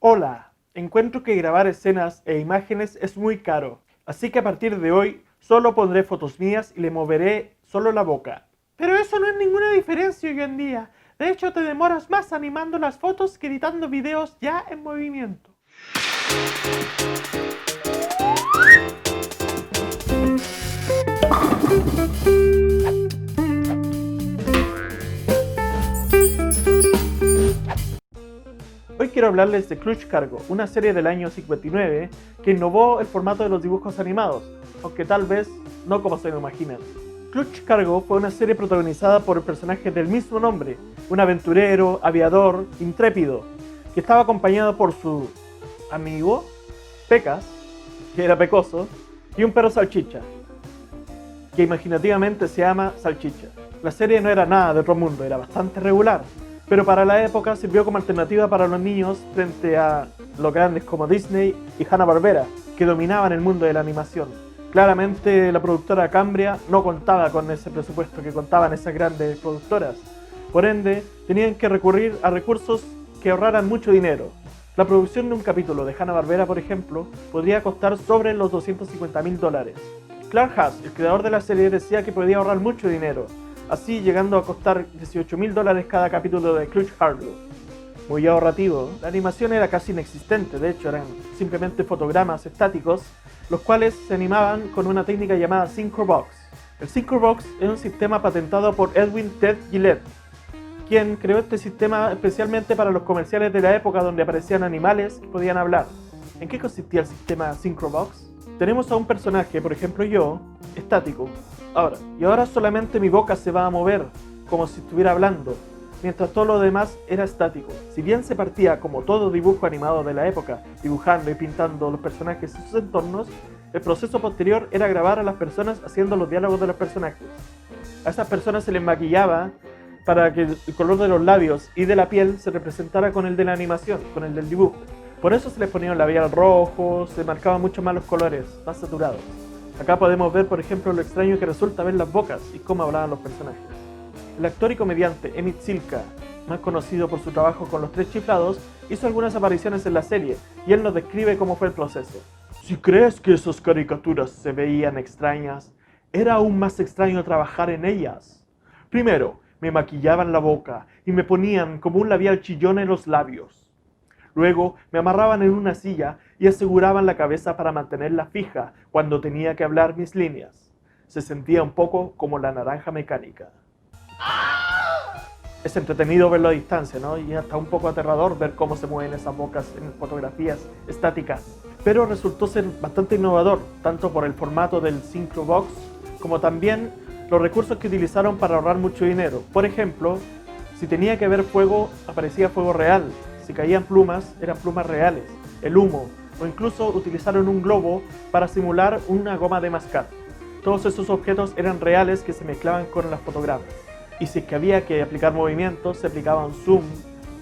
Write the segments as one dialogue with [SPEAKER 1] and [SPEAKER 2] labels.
[SPEAKER 1] Hola, encuentro que grabar escenas e imágenes es muy caro, así que a partir de hoy solo pondré fotos mías y le moveré solo la boca. Pero eso no es ninguna diferencia hoy en día. De hecho, te demoras más animando las fotos que editando videos ya en movimiento. Hoy quiero hablarles de Clutch Cargo, una serie del año 59 que innovó el formato de los dibujos animados, aunque tal vez no como se lo imaginan. Clutch Cargo fue una serie protagonizada por el personaje del mismo nombre, un aventurero, aviador, intrépido, que estaba acompañado por su amigo, Pecas, que era pecoso, y un perro salchicha, que imaginativamente se llama Salchicha. La serie no era nada de otro mundo, era bastante regular, pero para la época sirvió como alternativa para los niños frente a los grandes como Disney y Hanna-Barbera, que dominaban el mundo de la animación. Claramente la productora Cambria no contaba con ese presupuesto que contaban esas grandes productoras. Por ende, tenían que recurrir a recursos que ahorraran mucho dinero. La producción de un capítulo de Hanna-Barbera, por ejemplo, podría costar sobre los $250.000. Clark Haas, el creador de la serie, decía que podía ahorrar mucho dinero, así llegando a costar $18.000 cada capítulo de Clutch Cargo. Muy ahorrativo. La animación era casi inexistente, de hecho eran simplemente fotogramas estáticos, los cuales se animaban con una técnica llamada Synchrobox. El Synchrobox es un sistema patentado por Edwin Ted Gillette, quien creó este sistema especialmente para los comerciales de la época donde aparecían animales que podían hablar. ¿En qué consistía el sistema Synchrobox? Tenemos a un personaje, por ejemplo yo, estático. Ahora solamente mi boca se va a mover, como si estuviera hablando, mientras todo lo demás era estático. Si bien se partía como todo dibujo animado de la época, dibujando y pintando los personajes y sus entornos, el proceso posterior era grabar a las personas haciendo los diálogos de los personajes. A esas personas se les maquillaba para que el color de los labios y de la piel se representara con el de la animación, con el del dibujo. Por eso se les ponía un labial rojo, se marcaban mucho más los colores, más saturados. Acá podemos ver, por ejemplo, lo extraño que resulta ver las bocas y cómo hablaban los personajes. El actor y comediante Emmett Silka, más conocido por su trabajo con Los Tres Chiflados, hizo algunas apariciones en la serie y él nos describe cómo fue el proceso. Si crees que esas caricaturas se veían extrañas, era aún más extraño trabajar en ellas. Primero, me maquillaban la boca y me ponían como un labial chillón en los labios. Luego me amarraban en una silla y aseguraban la cabeza para mantenerla fija cuando tenía que hablar mis líneas. Se sentía un poco como la naranja mecánica. Es entretenido verlo a distancia, ¿no? Y hasta un poco aterrador ver cómo se mueven esas bocas en fotografías estáticas. Pero resultó ser bastante innovador, tanto por el formato del Synchrobox, como también los recursos que utilizaron para ahorrar mucho dinero. Por ejemplo, si tenía que haber fuego, aparecía fuego real. Si caían plumas, eran plumas reales. El humo, o incluso utilizaron un globo para simular una goma de mascar. Todos esos objetos eran reales que se mezclaban con las fotogramas. Y si es que había que aplicar movimientos, se aplicaba un zoom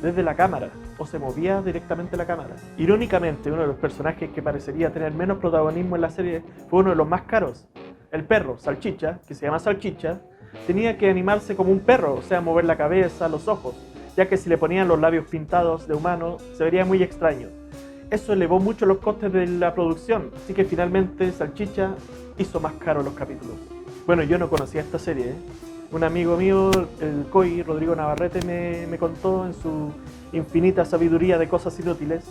[SPEAKER 1] desde la cámara, o se movía directamente la cámara. Irónicamente, uno de los personajes que parecería tener menos protagonismo en la serie fue uno de los más caros. El perro, Salchicha, que se llama Salchicha, tenía que animarse como un perro, o sea, mover la cabeza, los ojos, ya que si le ponían los labios pintados de humano, se vería muy extraño. Eso elevó mucho los costes de la producción, así que finalmente Salchicha hizo más caro los capítulos. Bueno, yo no conocía esta serie, ¿eh? Un amigo mío, el COI, Rodrigo Navarrete, me contó en su infinita sabiduría de cosas inútiles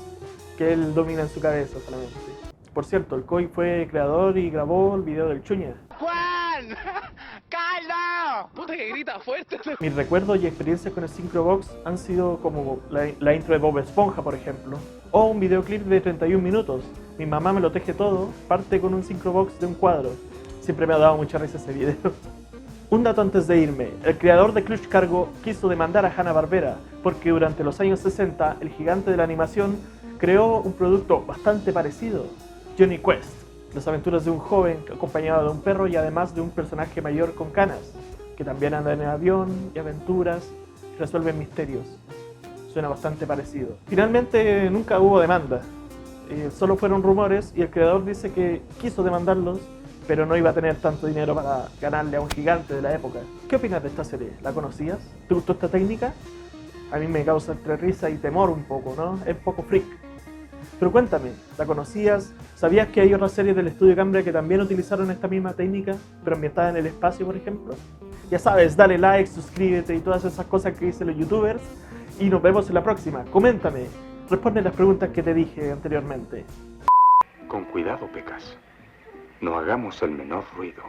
[SPEAKER 1] que él domina en su cabeza solamente. Por cierto, el COI fue creador y grabó el video del Chuña.
[SPEAKER 2] ¡Juan! ¡Calma! ¡Puta que grita fuerte!
[SPEAKER 1] Mis recuerdos y experiencias con el Synchrobox han sido como la intro de Bob Esponja, por ejemplo, o un videoclip de 31 minutos. Mi mamá me lo teje todo, parte con un Synchrobox de un cuadro. Siempre me ha dado mucha risa ese video. Un dato antes de irme, el creador de Clutch Cargo quiso demandar a Hanna-Barbera porque durante los años 60 el gigante de la animación creó un producto bastante parecido, Jonny Quest, las aventuras de un joven acompañado de un perro y además de un personaje mayor con canas, que también anda en el avión y aventuras y resuelven misterios. Suena bastante parecido. Finalmente nunca hubo demanda, solo fueron rumores y el creador dice que quiso demandarlos, pero no iba a tener tanto dinero para ganarle a un gigante de la época. ¿Qué opinas de esta serie? ¿La conocías? ¿Te gustó esta técnica? A mí me causa entre risa y temor un poco, ¿no? Es un poco freak. Pero cuéntame, ¿la conocías? ¿Sabías que hay otras series del estudio Cambria que también utilizaron esta misma técnica, pero ambientada en el espacio, por ejemplo? Ya sabes, dale like, suscríbete y todas esas cosas que dicen los youtubers. Y nos vemos en la próxima. Coméntame, responde las preguntas que te dije anteriormente.
[SPEAKER 3] Con cuidado, Pecas. No hagamos el menor ruido.